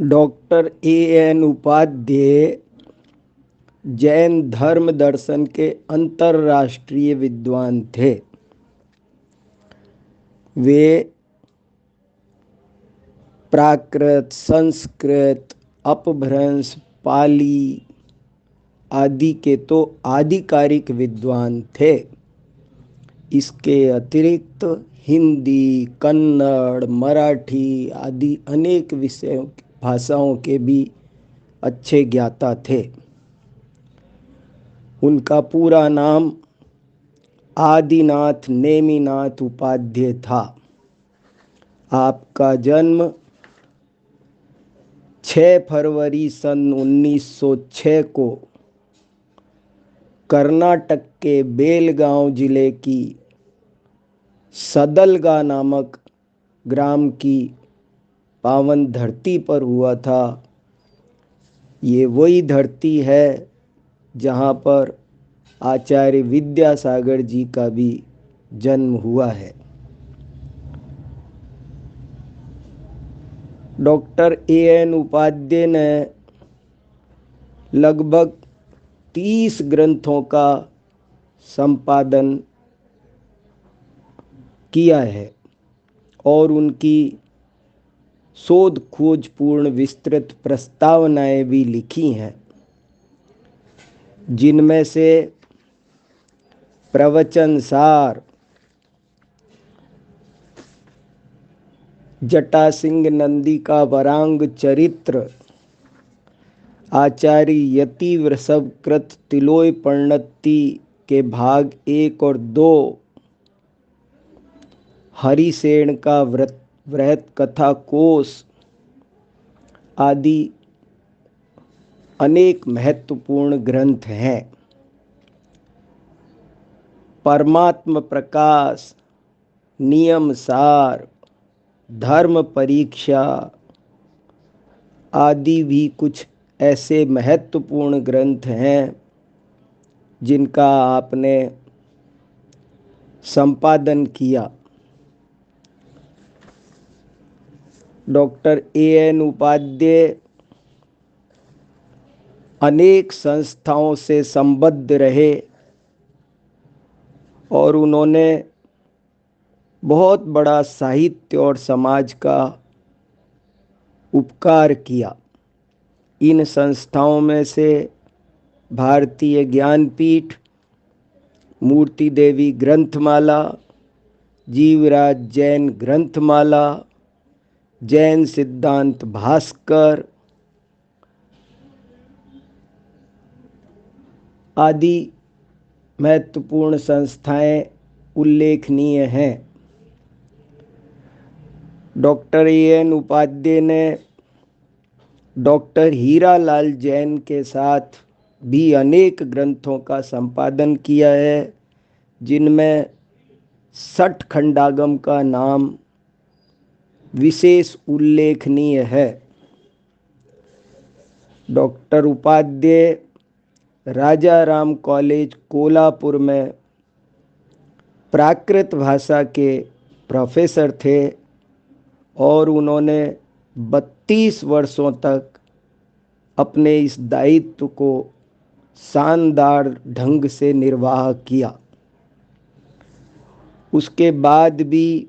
Doctor A.N. Upadhyay Jain धर्म दर्शन के अंतर्राष्ट्रीय विद्वान थे। वे प्राकृत, संस्कृत, अपभ्रंश, पाली आदि के तो आधिकारिक विद्वान थे। इसके अतिरिक्त हिंदी, कन्नड़, मराठी आदि अनेक विषयों भाषाओं के भी अच्छे ज्ञाता थे। उनका पूरा नाम आदिनाथ नेमिनाथ उपाध्याय था। आपका जन्म 6 फरवरी सन 1906 को कर्नाटक के बेलगांव जिले की सदलगा नामक ग्राम की पावन धरती पर हुआ था। ये वही धरती है जहाँ पर आचार्य विद्यासागर जी का भी जन्म हुआ है। Doctor A.N. उपाध्याय ने लगभग 30 ग्रंथों का संपादन किया है और उनकी शोध खोजपूर्ण विस्तृत प्रस्तावनाएं भी लिखी हैं, जिनमें से प्रवचन सार, जटासिंह नंदी का वरांग चरित्र, आचार्य यति वृषभकृत तिलोय पर्णति के भाग 1 और 2, हरिसेन का वृहत कथा कोश आदि अनेक महत्वपूर्ण ग्रंथ हैं। परमात्म प्रकाश, नियम सार, धर्म परीक्षा आदि भी कुछ ऐसे महत्वपूर्ण ग्रंथ हैं जिनका आपने संपादन किया। Doctor A.N. उपाध्याय अनेक संस्थाओं से संबद्ध रहे और उन्होंने बहुत बड़ा साहित्य और समाज का उपकार किया। इन संस्थाओं में से भारतीय ज्ञानपीठ, मूर्ति देवी ग्रंथमाला, जीवराज जैन ग्रंथमाला, जैन सिद्धांत भास्कर आदि महत्वपूर्ण संस्थाएं उल्लेखनीय हैं। Doctor A.N. उपाध्याय ने डॉक्टर हीरालाल जैन के साथ भी अनेक ग्रंथों का संपादन किया है, जिनमें 60 खंडागम का नाम विशेष उल्लेखनीय है। डॉक्टर उपाध्याय राजाराम कॉलेज कोल्हापुर में प्राकृत भाषा के प्रोफेसर थे और उन्होंने 32 वर्षों तक अपने इस दायित्व को शानदार ढंग से निर्वाह किया। उसके बाद भी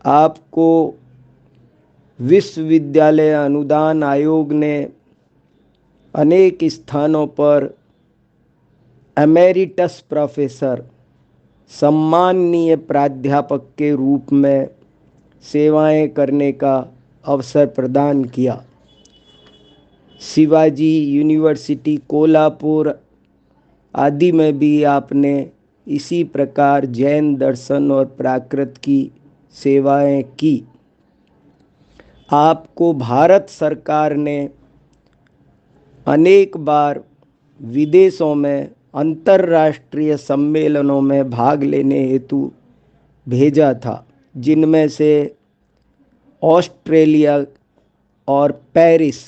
आपको विश्वविद्यालय अनुदान आयोग ने अनेक स्थानों पर एमेरिटस प्रोफेसर, सम्माननीय प्राध्यापक के रूप में सेवाएं करने का अवसर प्रदान किया। शिवाजी यूनिवर्सिटी कोल्हापुर आदि में भी आपने इसी प्रकार जैन दर्शन और प्राकृत की सेवाएं की। आपको भारत सरकार ने अनेक बार विदेशों में अंतर्राष्ट्रीय सम्मेलनों में भाग लेने हेतु भेजा था, जिनमें से ऑस्ट्रेलिया और पेरिस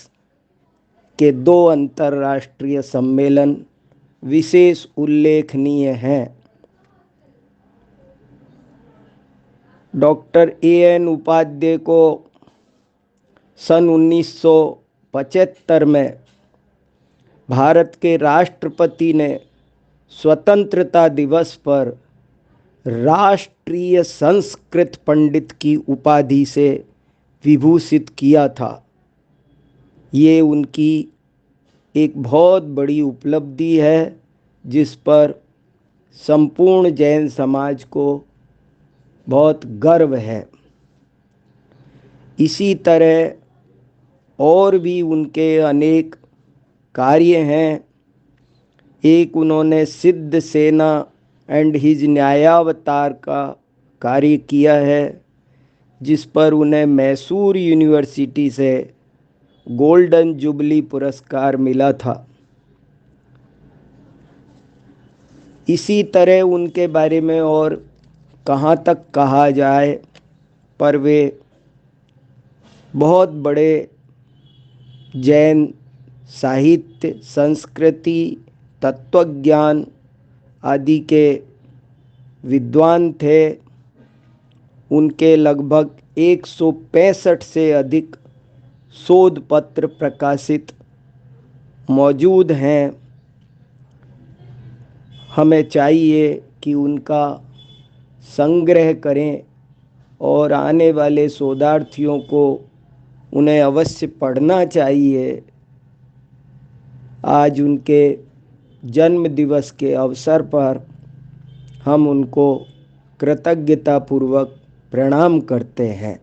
के 2 अंतर्राष्ट्रीय सम्मेलन विशेष उल्लेखनीय हैं। Doctor A.N. उपाध्याय को सन 1975 में भारत के राष्ट्रपति ने स्वतंत्रता दिवस पर राष्ट्रीय संस्कृत पंडित की उपाधि से विभूषित किया था। ये उनकी एक बहुत बड़ी उपलब्धि है जिस पर संपूर्ण जैन समाज को बहुत गर्व है। इसी तरह और भी उनके अनेक कार्य हैं। एक उन्होंने सिद्ध सेना एंड हिज न्यायावतार का कार्य किया है जिस पर उन्हें मैसूर यूनिवर्सिटी से गोल्डन जुबली पुरस्कार मिला था। इसी तरह उनके बारे में और कहाँ तक कहा जाए, पर वे बहुत बड़े जैन साहित्य, संस्कृति, तत्वज्ञान आदि के विद्वान थे। उनके लगभग 165 से अधिक शोध पत्र प्रकाशित मौजूद हैं। हमें चाहिए कि उनका संग्रह करें और आने वाले शोधार्थियों को उन्हें अवश्य पढ़ना चाहिए। आज उनके जन्म दिवस के अवसर पर हम उनको कृतज्ञतापूर्वक प्रणाम करते हैं।